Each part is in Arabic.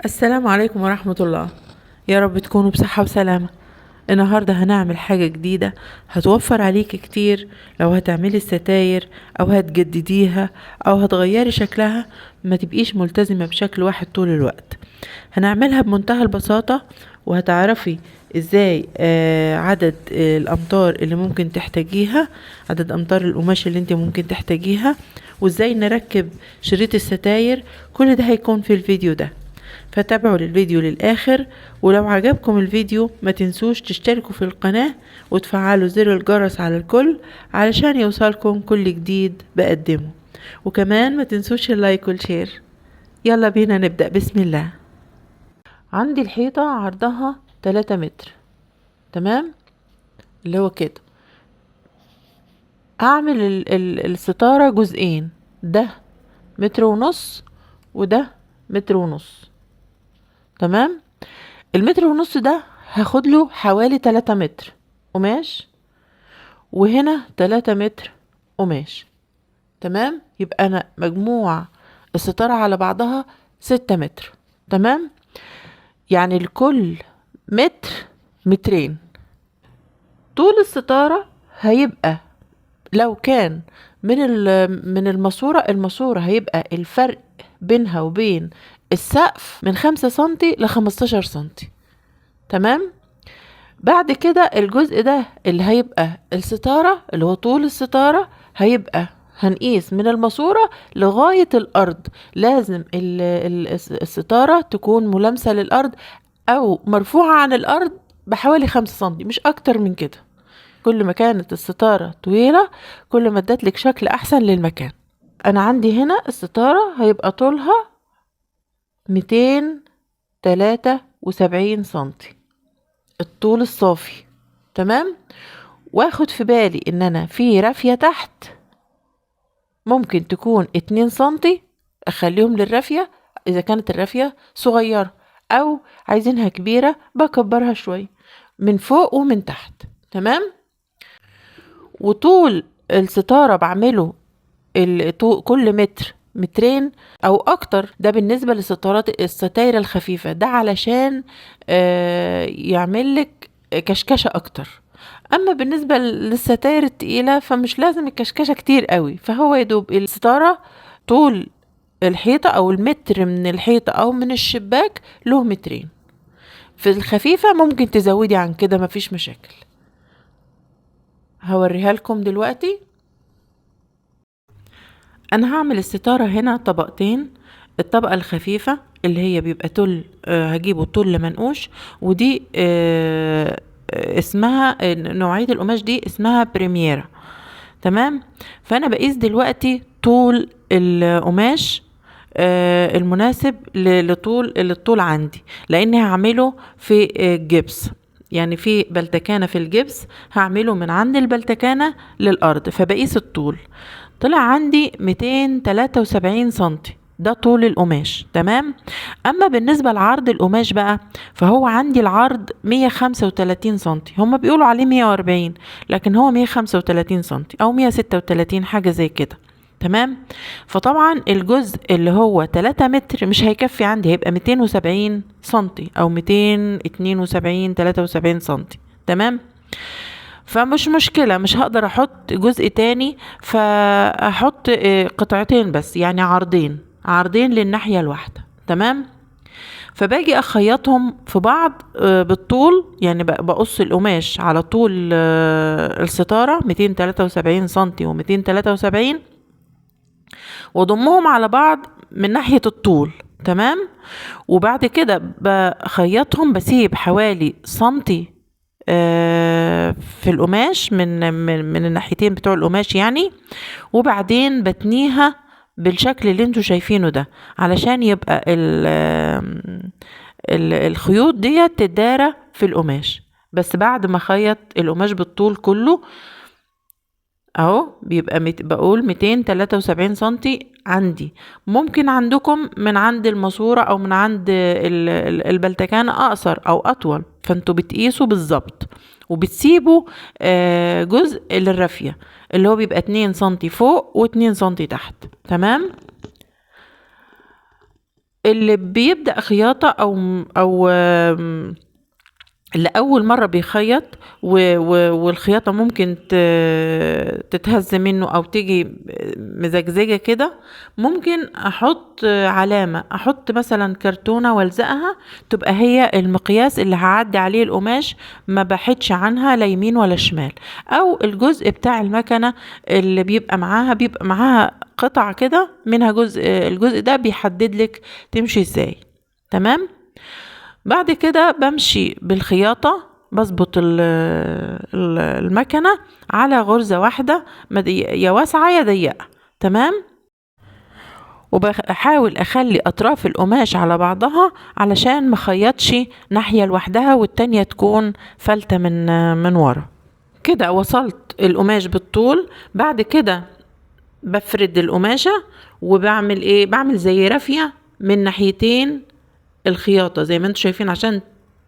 السلام عليكم ورحمة الله. يا رب تكونوا بصحة وسلامة. النهاردة هنعمل حاجة جديدة هتوفر عليك كتير لو هتعملي الستاير او هتجدديها او هتغيري شكلها، ما تبقيش ملتزمة بشكل واحد طول الوقت. هنعملها بمنتهى البساطة، وهتعرفي ازاي عدد الامتار اللي ممكن تحتاجيها، عدد امتار القماش اللي انت ممكن تحتاجيها، وازاي نركب شريط الستاير. كل ده هيكون في الفيديو ده، فتابعوا الفيديو للآخر. ولو عجبكم الفيديو ما تنسوش تشتركوا في القناة وتفعلوا زر الجرس على الكل علشان يوصلكم كل جديد بقدمه، وكمان ما تنسوش اللايك والشير. يلا بينا نبدأ، بسم الله. عندي الحيطة عرضها 3 متر، تمام؟ اللي هو كده. اعمل الستارة جزئين، ده 1.5 متر وده 1.5 متر، تمام. ال1.5 متر ده هاخد له حوالي 3 متر قماش، وهنا 3 متر قماش، تمام. يبقى انا مجموع الستارة على بعضها 6 متر، تمام. يعني لكل متر مترين. طول الستارة هيبقى، لو كان من الماسورة هيبقى الفرق بينها وبين السقف من 5 سنتي ل15 سنتي، تمام. بعد كده الجزء ده اللي هيبقى الستارة، اللي هو طول الستارة، هيبقى هنقيس من الماسورة لغاية الأرض. لازم الستارة تكون ملامسة للأرض أو مرفوعة عن الأرض بحوالي 5 سنتي، مش أكتر من كده. كل ما كانت الستارة طويلة كل ما ادتلك شكل أحسن للمكان. أنا عندي هنا الستارة هيبقى طولها 273 سنتي، الطول الصافي، تمام. واخد في بالي ان انا في رافية تحت ممكن تكون 2 سنتي، اخليهم للرافية اذا كانت الرافية صغيرة، او عايزينها كبيرة بكبرها شوي من فوق ومن تحت، تمام. وطول الستارة بعمله كل متر مترين او اكتر. ده بالنسبة الستاير الخفيفة، ده علشان يعملك كشكشة اكتر. اما بالنسبة للستاير التقيلة فمش لازم الكشكشة كتير قوي، فهو يدوب الستارة طول الحيطة او المتر من الحيطة او من الشباك له مترين. في الخفيفة ممكن تزودي عن كده، مفيش مشاكل. هوريها لكم دلوقتي. انا هعمل الستارة هنا طبقتين. الطبقة الخفيفة اللي هي بيبقى تل هجيبه تل منقوش، ودي اسمها نوعية القماش دي اسمها بريميرا، تمام. فانا بقيس دلوقتي طول القماش المناسب للطول عندي، لاني هعمله في جبس، يعني في بلتكانة في الجبس هعمله من عند البلتكانة للأرض، فبقيس الطول. طلع عندي 273 سنتي، ده طول القماش، تمام. اما بالنسبة لعرض القماش بقى، فهو عندي العرض 135 سنتي، هما بيقولوا عليه 140 لكن هو 135 سنتي او 136 حاجة زي كده، تمام. فطبعا الجزء اللي هو 3 متر مش هيكفي عندي، هيبقى 270 سنتي او 272 73 سنتي، تمام. فمش مشكلة، مش هقدر احط جزء تاني، فاحط قطعتين بس، يعني عرضين للناحية الواحدة، تمام. فباجي اخيطهم في بعض بالطول، يعني بقص القماش على طول الستارة 273 سنتي و273، واضمهم على بعض من ناحية الطول، تمام. وبعد كده بخيطهم، بسيب حوالي سنتي في القماش من الناحيتين بتوع القماش يعني، وبعدين بتنيها بالشكل اللي انتوا شايفينه ده، علشان يبقى الخيوط دي تدارى في القماش. بس بعد ما خيط القماش بالطول كله اهو بيبقى بقول 273 سنتي عندي. ممكن عندكم من عند الماسورة او من عند البلتكان اقصر او اطول، فانتوا بتقيسوا بالظبط وبتسيبوا جزء للرافية اللي هو بيبقى 2 سنتي فوق و2 سنتي تحت، تمام. 2 سنتي فوق و2 سنتي تحت، تمام. فانا بقيس دلوقتي طول الستارة 273 سنتي، اللي بيبدأ خياطة او اللي أول مرة بيخيط والخياطة ممكن تتهز منه أو تيجي مزجزجة كده، ممكن أحط علامة، أحط مثلا كرتونة والزقها تبقى هي المقياس اللي هعدي عليه القماش، ما بحدش عنها لا يمين ولا شمال. أو الجزء بتاع المكنة اللي بيبقى معاها قطع كده منها جزء، الجزء ده بيحدد لك تمشي ازاي. تمام. بعد كده بمشي بالخياطة، بظبط المكنة على غرزة واحدة، يا واسعة يا ضيقة. تمام. وبحاول اخلي اطراف القماش على بعضها علشان مخيطش ناحية لوحدها والتانية تكون فلتة من ورا. كده وصلت القماش بالطول. بعد كده بفرد القماشة وبعمل ايه، بعمل زي رافية من ناحيتين الخياطة زي ما انتم شايفين عشان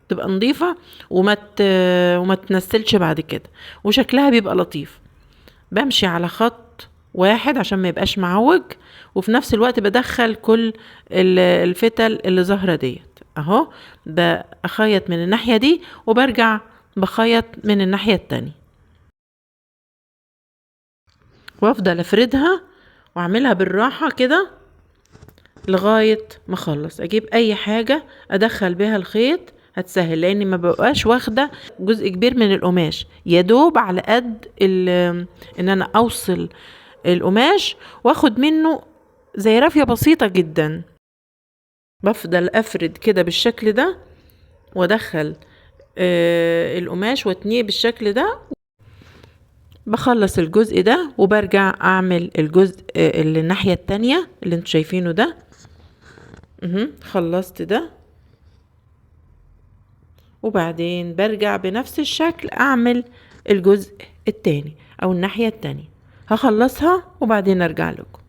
تبقى نظيفة وما تنسلش بعد كده، وشكلها بيبقى لطيف. بمشي على خط واحد عشان ما يبقاش معوج، وفي نفس الوقت بدخل كل الفتل اللي ظاهرة ديت اهو، بخيط من الناحية دي وبرجع بخيط من الناحية التانية، وافضل افردها واعملها بالراحة كده لغاية ما اخلص. اجيب اي حاجة ادخل بيها الخيط هتسهل، لاني ما بقاش واخدة جزء كبير من القماش، يدوب على قد ان انا اوصل القماش واخد منه زي رافية بسيطة جدا. بفضل افرد كده بالشكل ده وادخل القماش واتنيه بالشكل ده. بخلص الجزء ده وبرجع اعمل الجزء اللي الناحية التانية اللي انتوا شايفينه ده. خلصت ده، وبعدين برجع بنفس الشكل اعمل الجزء التاني او الناحية التانية، هخلصها وبعدين ارجع لكم.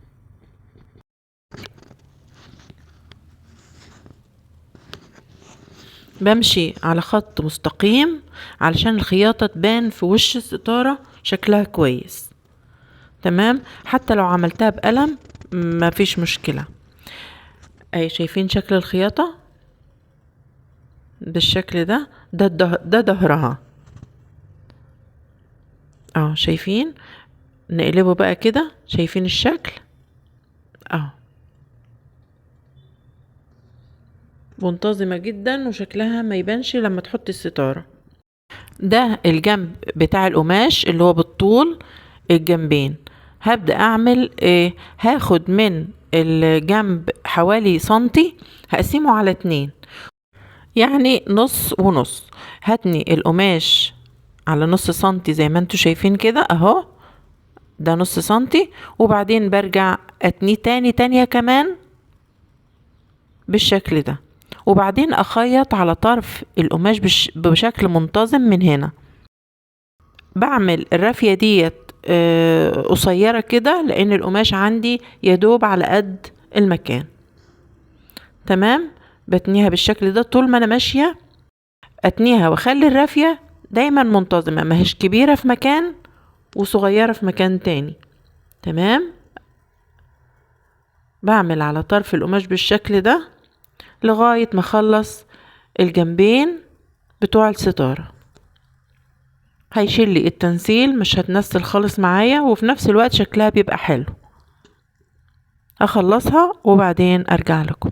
بمشي على خط مستقيم علشان الخياطة تبان في وش الستارة شكلها كويس. تمام. حتى لو عملتها بقلم ما فيش مشكلة. اي شايفين شكل الخياطة بالشكل ده، ده ظهرها اهو، شايفين؟ نقلبه بقى كده، شايفين الشكل اهو، منتظمة جدا وشكلها ما يبانش لما تحط الستارة. ده الجنب بتاع القماش اللي هو بالطول الجنبين. هبدأ اعمل ايه، هاخد من الجنب حوالي سنتي، هقسمه على 2 يعني نص ونص. هتني القماش على نص سنتي زي ما انتوا شايفين كده اهو، ده نص سنتي، وبعدين برجع اتنيه تانية كمان بالشكل ده، وبعدين اخيط على طرف القماش بشكل منتظم من هنا. بعمل الرافية ديت قصيرة كده لان القماش عندي يدوب على قد المكان. تمام. بتنيها بالشكل ده طول ما انا ماشية، اتنيها واخلي الرافية دايما منتظمة، ماهيش كبيرة في مكان وصغيرة في مكان تاني. تمام. بعمل على طرف القماش بالشكل ده لغاية ما اخلص الجنبين بتوع الستارة. هيشيل لي التنسيل، مش هتنسل خالص معايا، وفي نفس الوقت شكلها بيبقى حلو. اخلصها وبعدين ارجع لكم.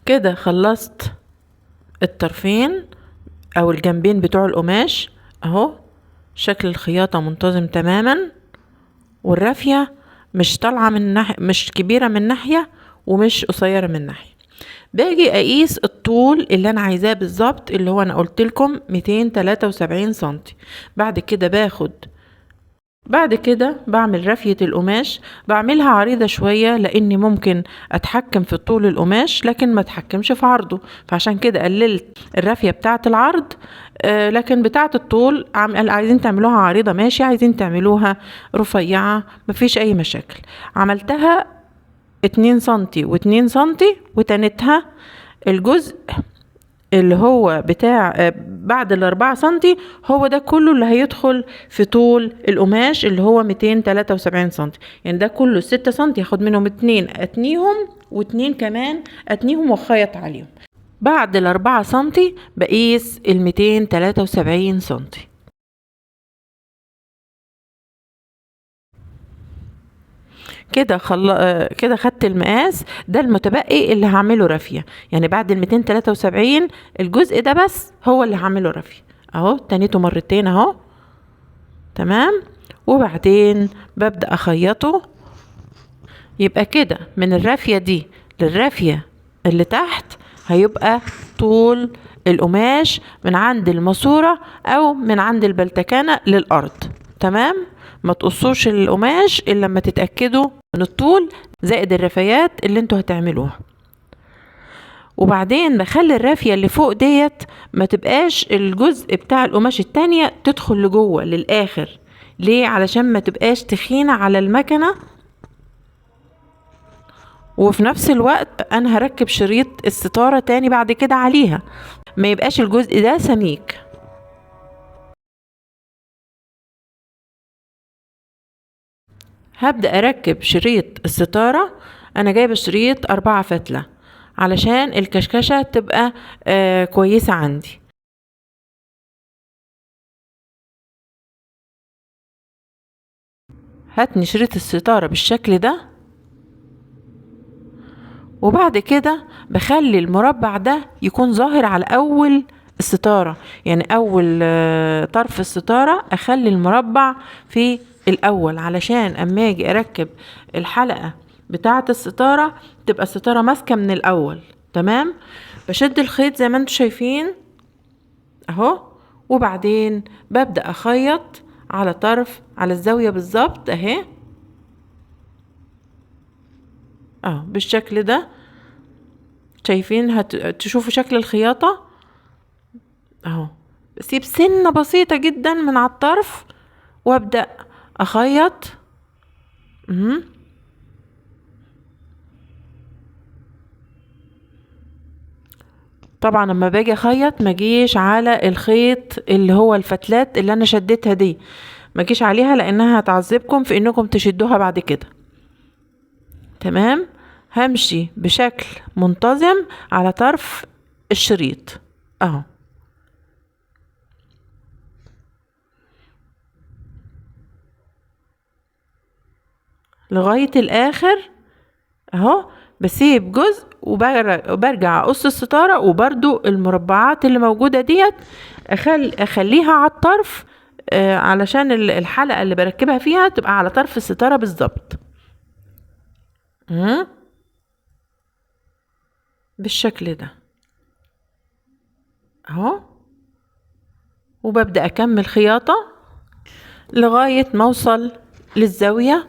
كده خلصت الطرفين او الجنبين بتوع القماش اهو، شكل الخياطة منتظم تماما، والرافية مش طالعة من مش كبيرة من ناحية ومش قصيرة من ناحية. باجي اقيس الطول اللي انا عايزاه بالظبط، اللي هو انا قلت لكم 273 سنتي. بعد كده باخد بعد كده بعمل رفية القماش، بعملها عريضة شوية لاني ممكن اتحكم في طول القماش لكن ما اتحكمش في عرضه، فعشان كده قللت الرفية بتاعة العرض. لكن بتاعة الطول عايزين تعملوها عريضة ماشي، عايزين تعملوها رفيعة مفيش اي مشاكل. عملتها 2 سنتي و2 سنتي وتنتها الجزء اللي هو بتاع بعد ال4 سنتي، هو ده كله اللي هيدخل في طول القماش اللي هو 273 سنتي. يعني ده كله 6 سنتي، هاخد منهم 2 اتنيهم و2 كمان اتنيهم واخيط عليهم. بعد ال4 سنتي بقيس 273 سنتي. كده كده خدت المقاس ده المتبقي اللي هعمله رافية. يعني بعد 273 الجزء ده بس هو اللي هعمله رافية اهو، تنيته مرتين اهو تمام. وبعدين ببدأ اخيطه. يبقى كده من الرافية دي للرافية اللي تحت هيبقى طول القماش من عند الماسورة او من عند البلتكانة للارض. تمام. ما تقصوش القماش الا لما تتأكدوا من الطول زائد الرفيات اللي انتوا هتعملوها. وبعدين بخلي الرافية اللي فوق ديت ما تبقاش الجزء بتاع القماش التانية تدخل لجوه للآخر. ليه؟ علشان ما تبقاش تخينة على المكنة، وفي نفس الوقت انا هركب شريط الستارة تاني بعد كده عليها، ما يبقاش الجزء ده سميك. هبدأ اركب شريط الستارة. انا جايبة شريط 4 فتلة علشان الكشكشة تبقى كويسة عندي. هتني شريط الستارة بالشكل ده، وبعد كده بخلي المربع ده يكون ظاهر على اول الستارة. يعني اول طرف الستارة اخلي المربع في الاول علشان اما اجي اركب الحلقة بتاعة الستارة تبقى الستارة ماسكة من الاول. تمام. بشد الخيط زي ما انتوا شايفين اهو، وبعدين ببدأ اخيط على طرف على الزاوية بالظبط اهي اهو بالشكل ده. شايفين تشوفوا شكل الخياطة اهو. بسيب سنة بسيطة جدا من على الطرف وابدأ اخيط. طبعا لما باجي اخيط ما جيش على الخيط اللي هو الفتلات اللي انا شديتها دي، ما جيش عليها لانها هتعذبكم في انكم تشدوها بعد كده. تمام. همشي بشكل منتظم على طرف الشريط اهو لغاية الاخر اهو. بسيب جزء وبرجع اقص الستارة، وبرضو المربعات اللي موجودة ديت اخليها على الطرف علشان الحلقة اللي بركبها فيها تبقى على طرف الستارة بالظبط بالشكل ده اهو. وببدأ اكمل خياطة لغاية ما اوصل للزاوية.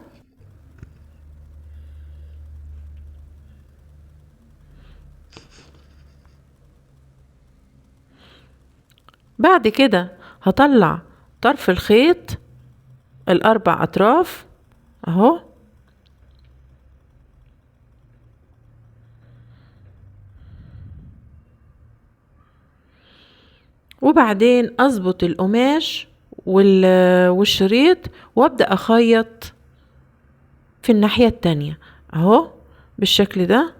بعد كده هطلع طرف الخيط الاربع اطراف اهو، وبعدين اظبط القماش والشريط وابدأ اخيط في الناحية التانية اهو بالشكل ده.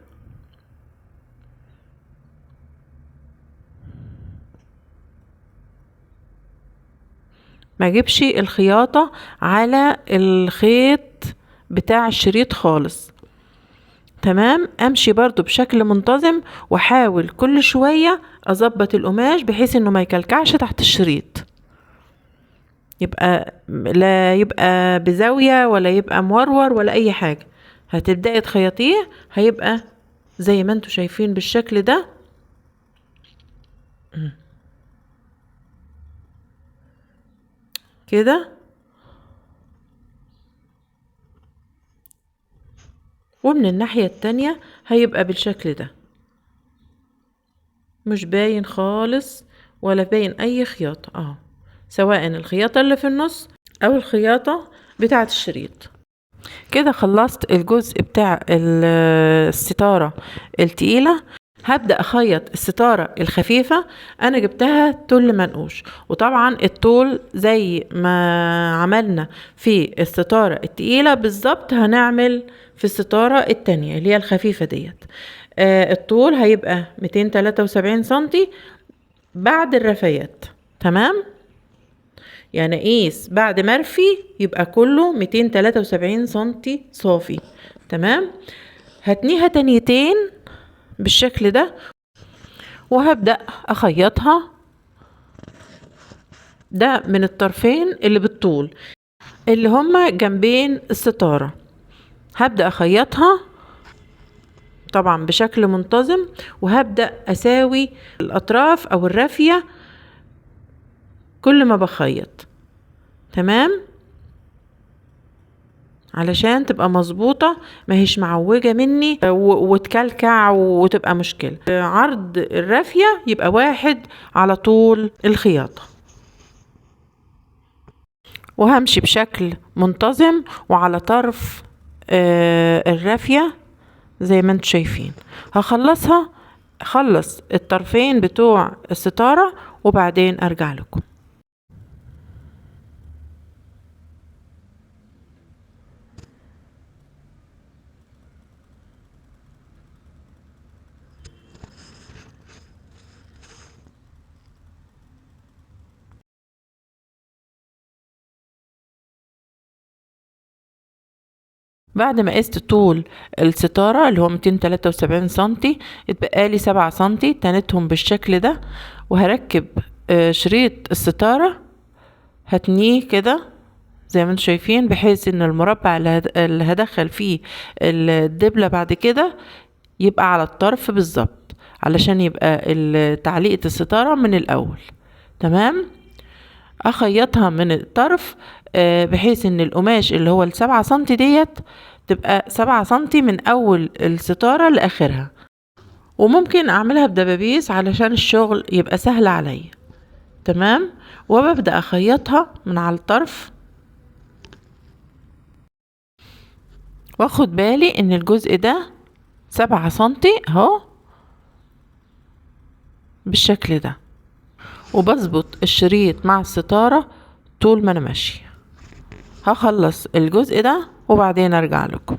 ما اجيبش الخياطة على الخيط بتاع الشريط خالص. تمام. امشي برضو بشكل منتظم واحاول كل شوية اظبط القماش بحيث انه ما يكلكعش تحت الشريط، يبقى لا يبقى بزاوية ولا يبقى مورور ولا اي حاجة. هتبدأي تخيطيه هيبقى زي ما انتوا شايفين بالشكل ده كده. ومن الناحية التانية هيبقى بالشكل ده، مش باين خالص ولا باين اي خياطة سواء الخياطة اللي في النص او الخياطة بتاعة الشريط. كده خلصت الجزء بتاع الستارة التقيلة. هبدأ اخيط الستارة الخفيفة. انا جبتها طول منقوش، وطبعا الطول زي ما عملنا في الستارة التقيلة بالظبط هنعمل في الستارة التانية اللي هي الخفيفة ديت. الطول هيبقى 273 سنتي بعد الرفيات. تمام، يعني قيس بعد مرفي يبقى كله 273 سنتي صافي. تمام، هتنيها تانيتين بالشكل ده وهبدأ اخيطها. ده من الطرفين اللي بالطول اللي هما جنبين الستارة، هبدأ اخيطها طبعا بشكل منتظم، وهبدأ اساوي الاطراف او الرافية كل ما بخيط. تمام، علشان تبقى مظبوطة، ما هيش معوجة مني وتكلكع وتبقى مشكلة. عرض الرافية يبقى 1 على طول الخياطة، وهمشي بشكل منتظم وعلى طرف الرافية زي ما انتم شايفين. هخلصها، اخلص الطرفين بتوع الستارة وبعدين ارجع لكم. بعد ما قست طول الستارة اللي هو 273 سنتي، اتبقى لي 7 سنتي تنتهم بالشكل ده. وهركب شريط الستارة، هتنيه كده زي ما انتم شايفين، بحيث ان المربع اللي هدخل فيه الدبلة بعد كده يبقى على الطرف بالظبط، علشان يبقى تعليقة الستارة من الاول. تمام، اخيطها من الطرف بحيث ان القماش اللي هو ال7 سنتي ديت تبقى 7 سنتي من اول الستارة لاخرها. وممكن اعملها بدبابيس علشان الشغل يبقى سهل عليا. تمام، وببدأ اخيطها من على الطرف، واخد بالي ان الجزء ده 7 سنتي اهو بالشكل ده، وبظبط الشريط مع الستارة طول ما انا ماشية. هخلص الجزء ده وبعدين ارجع لكم.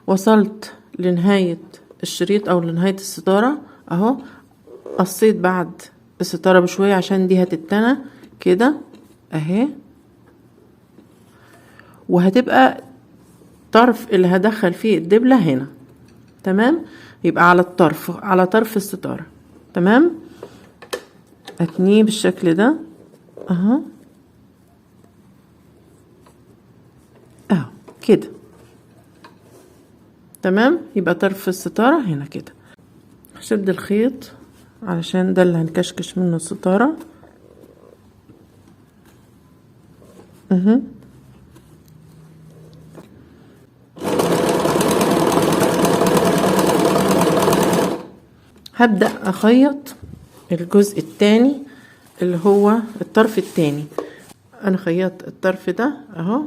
وصلت لنهاية الشريط او لنهاية الستارة اهو. قصيت بعد الستارة بشوية عشان دي هتتنى كده اهي، وهتبقى طرف اللي هدخل فيه الدبلة هنا. تمام، يبقى على الطرف، على طرف الستارة. تمام، اتنيه بالشكل ده اهو اهو كده. تمام، يبقى طرف الستارة هنا كده. هشد الخيط علشان ده اللي هنكشكش منه الستارة هبدأ اخيط الجزء التاني اللي هو الطرف التاني. انا خيطت الطرف ده اهو،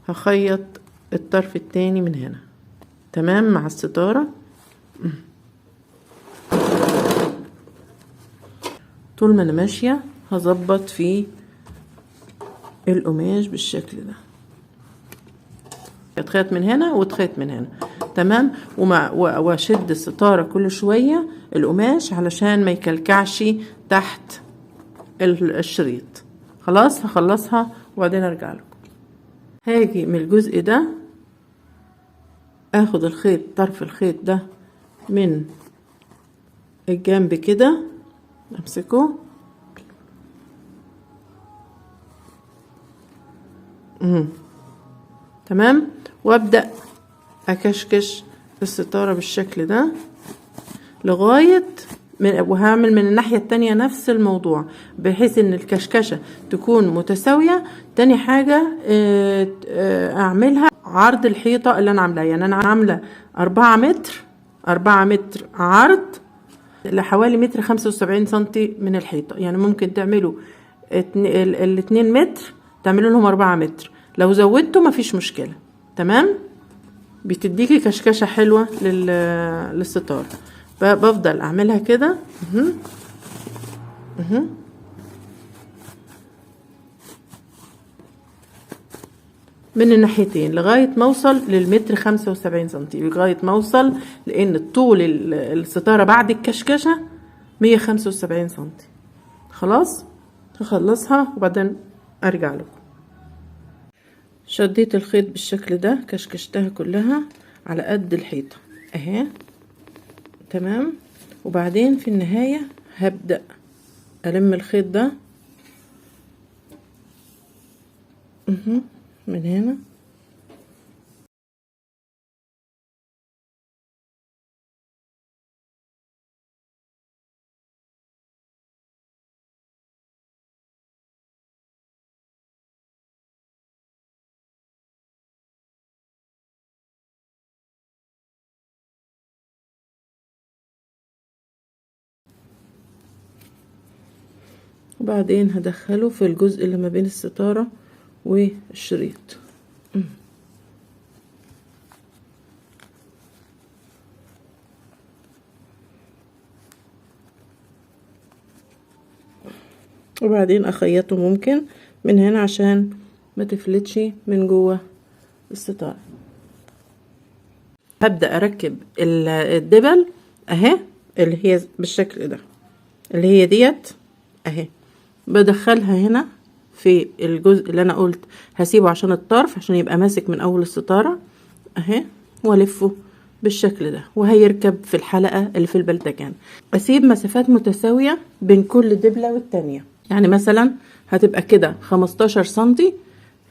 هخيط الطرف التاني من هنا. تمام، مع الستارة طول ما انا ماشية هظبط في القماش بالشكل ده، اتخيط من هنا واتخيط من هنا. تمام، واشد الستارة كل شوية القماش علشان ما يكلكعش تحت الشريط. خلاص هخلصها وبعدين ارجع لكم. هاجي من الجزء ده اخد الخيط، طرف الخيط ده من الجنب كده امسكه تمام، وابدأ اكشكش الستارة بالشكل ده لغاية وهعمل من الناحية التانية نفس الموضوع بحيث ان الكشكشة تكون متساوية. تاني حاجة اعملها عرض الحيطة اللي انا عاملاها، يعني انا عاملة 4 متر عرض لحوالي 1.75 متر من الحيطة. يعني ممكن تعملوا 2 متر تعملوا لهم 4 متر، لو زودتوا مفيش مشكلة. تمام، بتديكي كشكشة حلوة للستار. بفضل اعملها كده من الناحيتين لغاية ما اوصل لل1.75 متر، لغاية ما اوصل، لان طول الستارة بعد الكشكشة 175 سنتي. خلاص هخلصها وبعدين ارجع لكم. شديت الخيط بالشكل ده، كشكشتها كلها على قد الحيطة اهي. تمام، وبعدين في النهاية هبدأ ألم الخيط ده من هنا وبعدين هدخله في الجزء اللي ما بين الستارة والشريط. وبعدين اخيطه ممكن من هنا عشان ما تفلتش من جوه الستارة. هبدأ اركب الدبل اهي اللي هي بالشكل ده، اللي هي ديت اهي. بدخلها هنا في الجزء اللي انا قلت هسيبه عشان الطرف، عشان يبقى ماسك من اول الستارة اهي، والفه بالشكل ده وهيركب في الحلقة اللي في البلتكان. اسيب مسافات متساوية بين كل دبلة والتانية، يعني مثلا هتبقى كده 15 سنتي،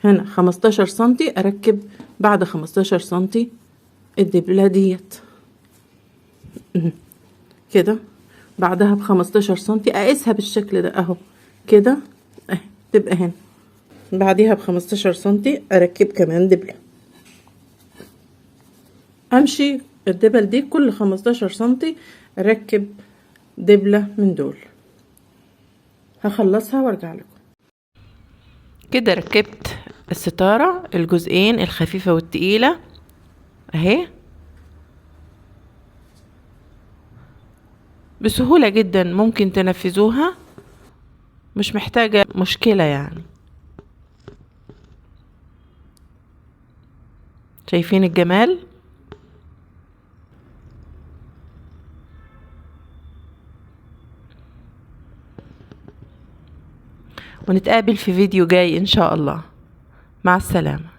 هنا 15 سنتي، اركب بعد 15 سنتي الدبلة ديت كده، بعدها ب15 سنتي اقيسها بالشكل ده اهو كده اهي، تبقى هنا بعديها ب15 سنتي اركب كمان دبلة. امشي الدبل دي كل 15 سنتي اركب دبلة من دول. هخلصها وارجع لكم. كده ركبت الستارة الجزئين الخفيفة والتقيلة اهي بسهولة جدا، ممكن تنفذوها، مش محتاجة مشكلة يعني. شايفين الجمال؟ ونتقابل في فيديو جاي ان شاء الله. مع السلامة.